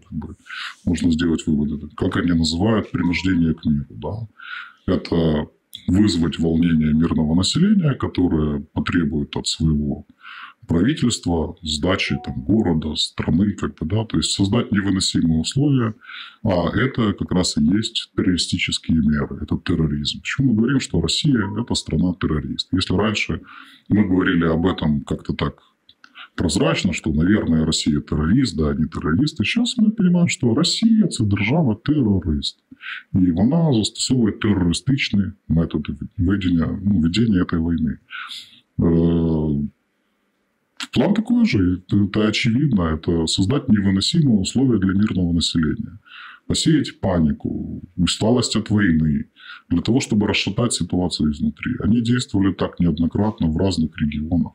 можно сделать выводы, как они называют принуждение к миру. Да? Это вызвать волнение мирного населения, которое потребует от своего правительства сдачи города, страны, то есть создать невыносимые условия, а это как раз и есть террористические меры, это терроризм. Почему мы говорим, что Россия – это страна-террорист? Если раньше мы говорили об этом как-то так прозрачно, что, наверное, Россия террорист, да, они террористы, сейчас мы понимаем, що Росія – це держава-терорист. І вона застосовує терористичні методи ведення этой войны. План такой же, это очевидно, это создать невыносимые условия для мирного населения, посеять панику, усталость от войны, для того, чтобы расшатать ситуацию изнутри. Они действовали так неоднократно в разных регионах.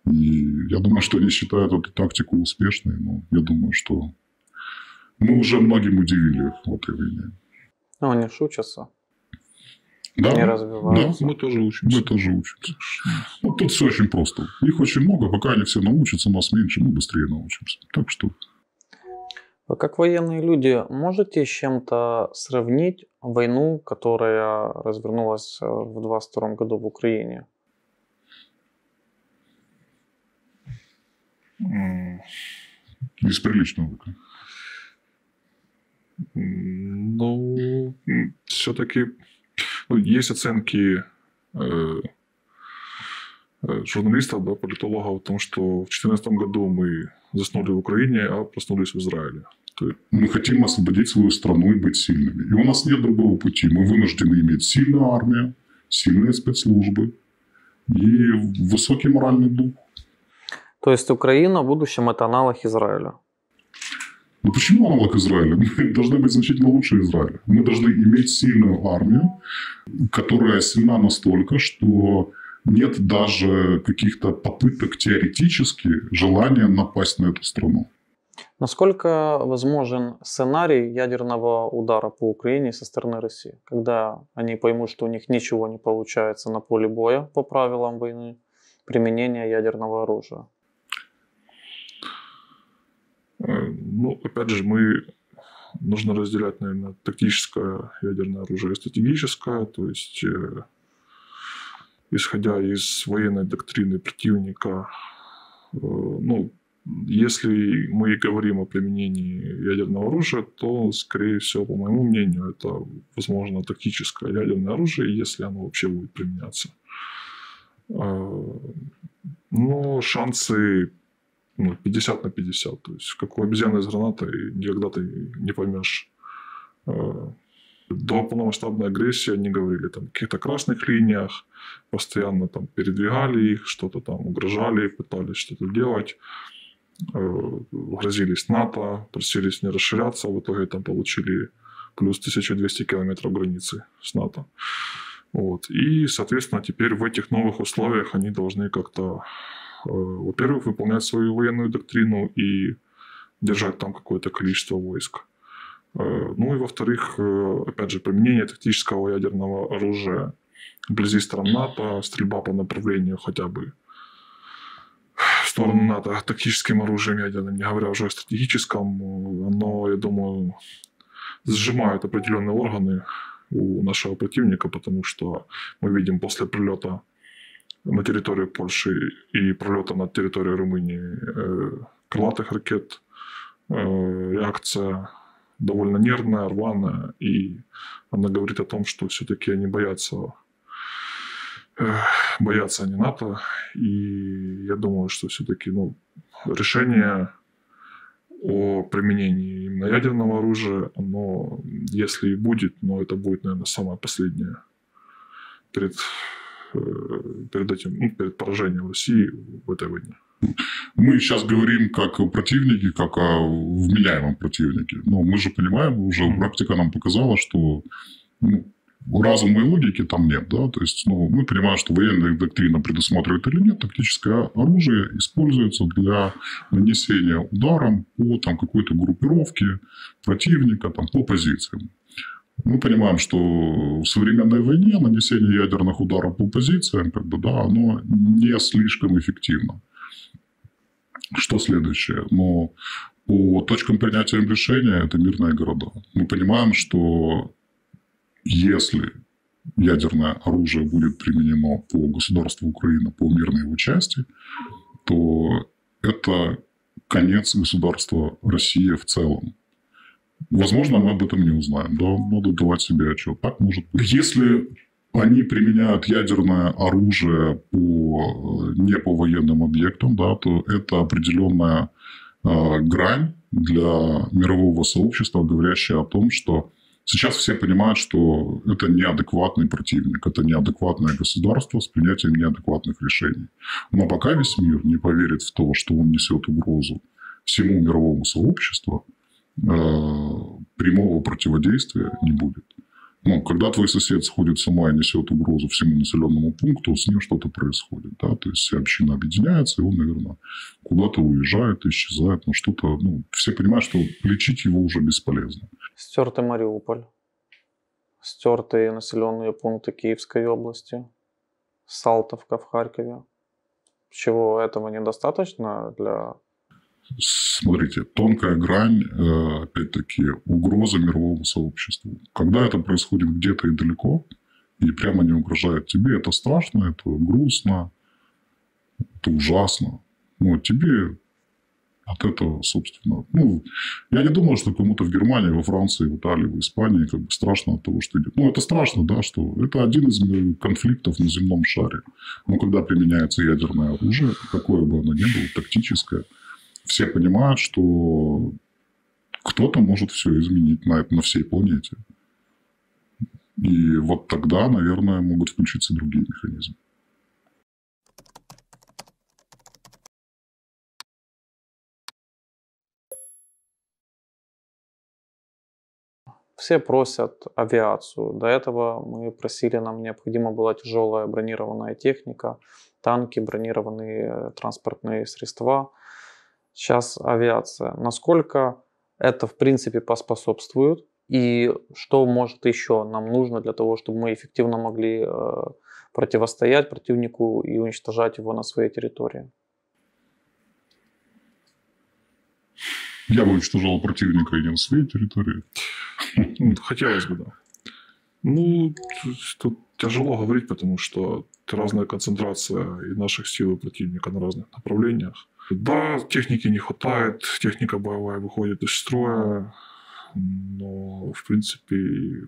И я думаю, что они считают эту тактику успешной, но я думаю, что мы уже многим удивили в этой войне.
Они шутятся.
Да,
не развиваются.
Да, мы тоже учимся.
Мы тоже учимся. Тут все очень просто. Их очень много, пока они все научатся, нас меньше, мы быстрее научимся. Так что...
Вы как военные люди можете с чем-то сравнить войну, которая развернулась в 2022 году в Украине?
Из приличного.
Все-таки есть оценки журналистов, да, политологов о том, что в 2014 году мы заснули в Украине, а проснулись в Израиле.
Мы хотим освободить свою страну и быть сильными. И у нас нет другого пути. Мы вынуждены иметь сильную армию, сильные спецслужбы и высокий моральный дух.
То есть Украина в будущем это аналог Израиля?
Почему аналог Израиля? Мы должны быть значительно лучше Израиля. Мы должны иметь сильную армию, которая сильна настолько, что нет даже каких-то попыток теоретически желания напасть на эту страну.
Насколько возможен сценарий ядерного удара по Украине со стороны России, когда они поймут, что у них ничего не получается на поле боя по правилам войны, применения ядерного оружия?
Опять же, нужно разделять, наверное, тактическое ядерное оружие и стратегическое. То есть, исходя из военной доктрины противника, если мы говорим о применении ядерного оружия, то, скорее всего, по моему мнению, это, возможно, тактическое ядерное оружие, если оно вообще будет применяться. Но шансы 50 на 50. То есть, как у обезьяны с гранатой, никогда ты не поймешь. До полномасштабной агрессии они говорили о каких-то красных линиях, постоянно передвигали их, что-то угрожали, пытались что-то делать, грозились НАТО, просились не расширяться, в итоге получили плюс 1200 километров границы с НАТО. И, соответственно, теперь в этих новых условиях они должны как-то, во-первых, выполнять свою военную доктрину и держать там какое-то количество войск. И, во-вторых, опять же, применение тактического ядерного оружия вблизи стран НАТО, стрельба по направлению хотя бы в сторону НАТО тактическим оружием ядерным, не говоря уже о стратегическом, оно, я думаю, сжимает определенные органы у нашего противника, потому что мы видим после прилета на территорию Польши и пролета на территорию Румынии крылатых ракет, реакция довольно нервная, рваная, и она говорит о том, что все-таки они боятся боятся они НАТО. И я думаю, что все-таки решение о применении именно ядерного оружия, оно, если и будет, но это будет, наверное, самое последнее перед поражением России в этой войне.
Мы сейчас говорим как о противнике, как о вменяемом противнике. Но мы же понимаем, уже практика нам показала, что разума и логики там нет. Да? То есть мы понимаем, что военная доктрина предусматривает или нет, тактическое оружие используется для нанесения ударом по какой-то группировке противника, по позициям. Мы понимаем, что в современной войне нанесение ядерных ударов по позициям, оно не слишком эффективно. Что следующее? Но по точкам принятия решения это мирные города. Мы понимаем, что если ядерное оружие будет применено по государству Украина, по мирной его части, то это конец государства Россия в целом. Возможно, мы об этом не узнаем. Да, надо давать себе отчет. Так может быть. Если они применяют ядерное оружие не по военным объектам, да, то это определенная грань для мирового сообщества, говорящая о том, что сейчас все понимают, что это неадекватный противник, это неадекватное государство с принятием неадекватных решений. Но пока весь мир не поверит в то, что он несет угрозу всему мировому сообществу, прямого противодействия не будет. Когда твой сосед сходит с ума и несет угрозу всему населенному пункту, с ним что-то происходит. Да? То есть вся община объединяется, и он, наверное, куда-то уезжает, исчезает. Все понимают, что лечить его уже бесполезно.
Стертый Мариуполь, стертые населенные пункты Киевской области, Салтовка в Харькове. Чего этого недостаточно для...
Смотрите, тонкая грань, опять-таки, угроза мировому сообществу. Когда это происходит где-то и далеко, и прямо не угрожает тебе, это страшно, это грустно, это ужасно. Тебе от этого, собственно... я не думаю, что кому-то в Германии, во Франции, в Италии, в Испании страшно от того, что идет. Это страшно, да, что это один из конфликтов на земном шаре. Но когда применяется ядерное оружие, какое бы оно ни было, тактическое, все понимают, что кто-то может все изменить на всей планете. И вот тогда, наверное, могут включиться другие механизмы.
Все просят авиацию. До этого мы просили, нам необходима была тяжелая бронированная техника, танки, бронированные транспортные средства. Сейчас авиация. Насколько это, в принципе, поспособствует? И что, может, еще нам нужно для того, чтобы мы эффективно могли противостоять противнику и уничтожать его на своей территории?
Я бы уничтожал противника и не на своей территории.
Хотелось бы, да. Тут тяжело говорить, потому что разная концентрация и наших сил и противника на разных направлениях. Да, техники не хватает, техника боевая выходит из строя, но, в принципе,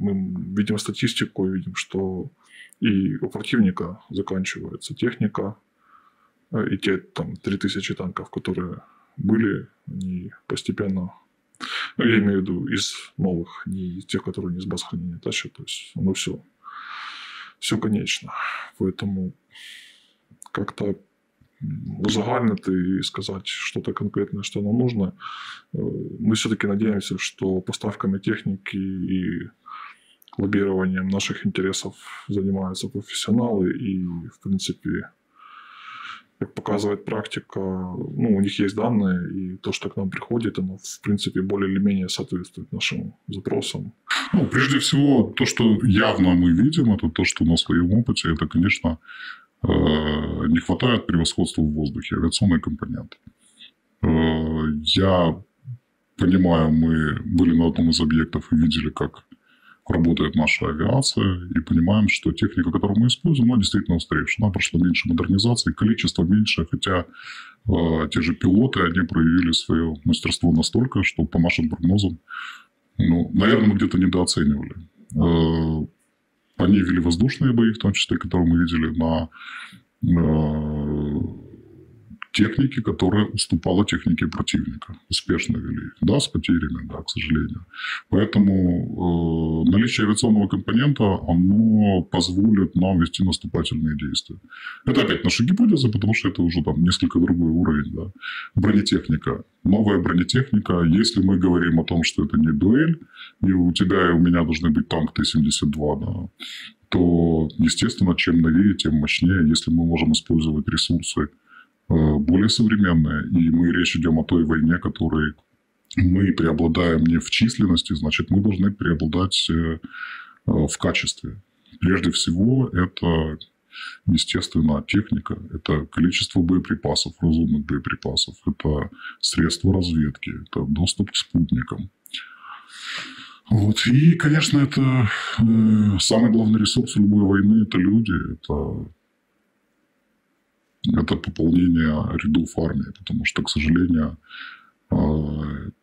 мы видим статистику, видим, что и у противника заканчивается техника, и те 3000 танков, которые были, они постепенно, я имею в виду из новых, не из тех, которые не с баз хранения тащат, то есть все конечно. Поэтому как-то узагальнить и сказать что-то конкретное, что нам нужно. Мы все-таки надеемся, что поставками техники и лоббированием наших интересов занимаются профессионалы. И, в принципе, как показывает практика, у них есть данные, и то, что к нам приходит, оно, в принципе, более или менее соответствует нашим запросам.
Прежде всего, то, что явно мы видим, это то, что на своем опыте, это, конечно, не хватает превосходства в воздухе, авиационный компонент. Я понимаю, мы были на одном из объектов и видели, как работает наша авиация, и понимаем, что техника, которую мы используем, она действительно устаревшая. Она прошла меньше модернизации, количество меньше, хотя те же пилоты, они проявили свое мастерство настолько, что по нашим прогнозам, наверное, мы где-то недооценивали. По Они вели воздушные бои, в том числе, которые мы видели на технике, которая уступала технике противника. Успешно вели. Да, с потерями, да, к сожалению. Поэтому наличие авиационного компонента, оно позволит нам вести наступательные действия. Это опять наша гипотеза, потому что это уже там несколько другой уровень. Да. Бронетехника. Новая бронетехника. Если мы говорим о том, что это не дуэль, и у тебя и у меня должны быть танк Т-72, да, то, естественно, чем новее, тем мощнее, если мы можем использовать ресурсы более современные, и мы речь идем о той войне, которой мы преобладаем не в численности, значит, мы должны преобладать в качестве. Прежде всего, это, естественно, техника, это количество боеприпасов, разумных боеприпасов, это средства разведки, это доступ к спутникам. Вот. И, конечно, это самый главный ресурс любой войны – это люди, это пополнение рядов армии, потому что, к сожалению,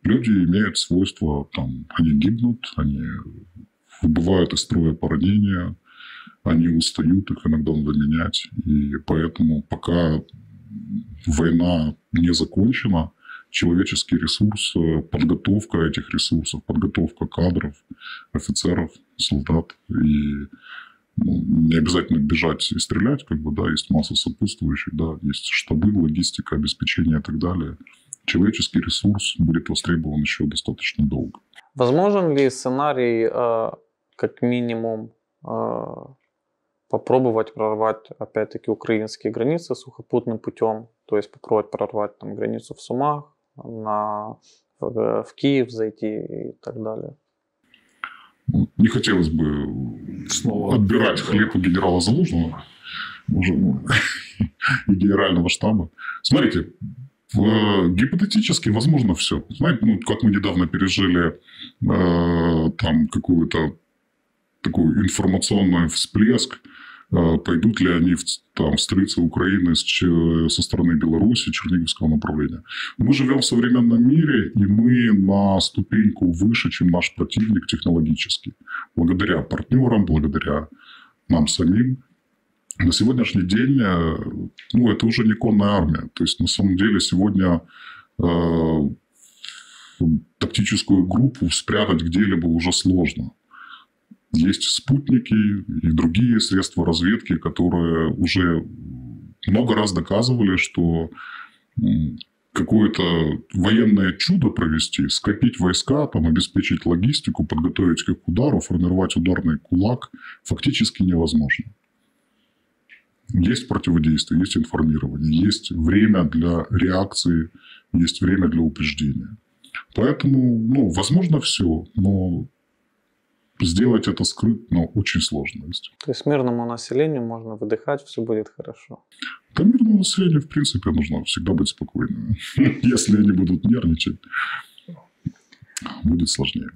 люди имеют свойство, там, они гибнут, они выбывают из строя по ранению, они устают, их иногда надо менять. И поэтому, пока война не закончена, человеческий ресурс, подготовка этих ресурсов, подготовка кадров, офицеров, солдат и не обязательно бежать и стрелять, как бы, да, есть масса сопутствующих, да, есть штабы, логистика, обеспечение и так далее. Человеческий ресурс будет востребован еще достаточно долго.
Возможен ли сценарий, как минимум, попробовать прорвать, опять-таки, украинские границы сухопутным путем, то есть попробовать прорвать там границу в Сумах, в Киев зайти и так далее?
Не хотелось бы снова отбирать хлеб у генерала Залужного и генерального штаба. Смотрите, гипотетически возможно все. Знаете, как мы недавно пережили там какую-то такой информационный всплеск, пойдут ли они в столицы Украины со стороны Беларуси, Черниговского направления. Мы живем в современном мире, и мы на ступеньку выше, чем наш противник технологически. Благодаря партнерам, благодаря нам самим. На сегодняшний день, это уже не конная армия. То есть, на самом деле, сегодня тактическую группу спрятать где-либо уже сложно. Есть спутники и другие средства разведки, которые уже много раз доказывали, что какое-то военное чудо провести, скопить войска, там, обеспечить логистику, подготовить их к удару, формировать ударный кулак фактически невозможно. Есть противодействие, есть информирование, есть время для реакции, есть время для упреждения. Поэтому, возможно все, но сделать это скрытно очень сложно.
То есть мирному населению можно выдыхать, все будет хорошо.
Да, мирному населению, в принципе, нужно всегда быть спокойным. Если они будут нервничать, будет сложнее.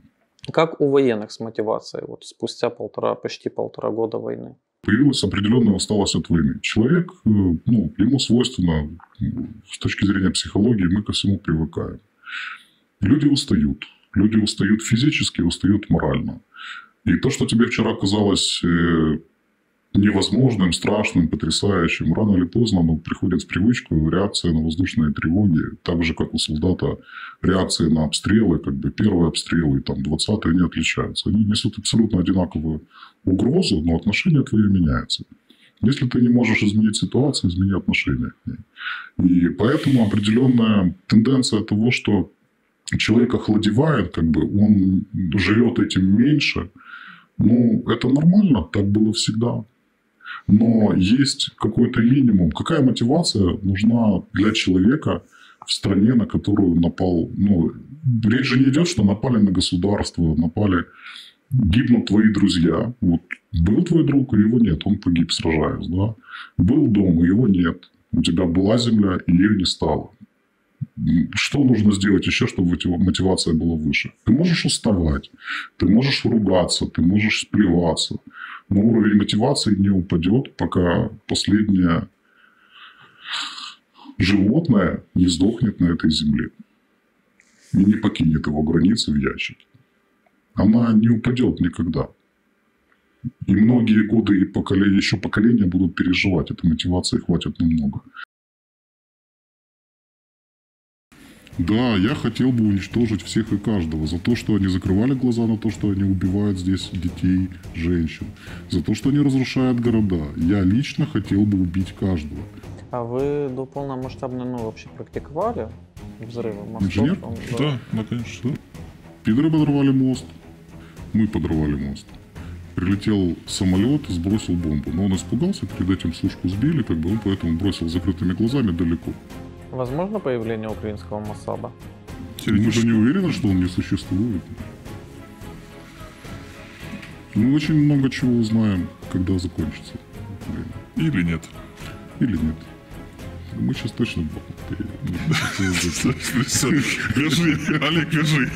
Как у военных с мотивацией, спустя почти полтора года войны?
Появилась определенная усталость от войны. Человек, ему свойственно, с точки зрения психологии, мы ко всему привыкаем. Люди устают. Люди устают физически, устают морально. И то, что тебе вчера казалось невозможным, страшным, потрясающим, рано или поздно приходит в привычку. Реакция на воздушные тревоги, так же, как у солдата реакции на обстрелы, первые обстрелы, 20-е не отличаются. Они несут абсолютно одинаковую угрозу, но отношение твое меняется. Если ты не можешь изменить ситуацию, измени отношение к ней. И поэтому определенная тенденция того, что человек охладевает, он живет этим меньше, это нормально, так было всегда. Но есть какой-то минимум. Какая мотивация нужна для человека в стране, на которую напал? Речь же не идет, что напали на государство, гибнут твои друзья. Был твой друг, и его нет, он погиб, сражаясь. Да? Был дом, и его нет. У тебя была земля, и ее не стало. Что нужно сделать еще, чтобы мотивация была выше? Ты можешь уставать, ты можешь ругаться, ты можешь сплеваться. Но уровень мотивации не упадет, пока последнее животное не сдохнет на этой земле и не покинет его границы в ящике. Она не упадет никогда. И многие годы и еще поколения будут переживать. Этой мотивации хватит намного. Да, я хотел бы уничтожить всех и каждого за то, что они закрывали глаза на то, что они убивают здесь детей, женщин, за то, что они разрушают города. Я лично хотел бы убить каждого.
А вы до полномасштабной, вообще практиковали взрывы мостов?
Инженер?
Да, конечно.
Пидоры подорвали мост, мы подорвали мост. Прилетел самолет, сбросил бомбу, но он испугался, перед этим сушку сбили, он поэтому бросил закрытыми глазами далеко.
Возможно появление украинского Моссада?
Мы же не уверены, что он не существует. Мы очень много чего узнаем, когда закончится время.
Или нет.
Или нет. Мы сейчас точно
Вяжи, Олег, вяжи.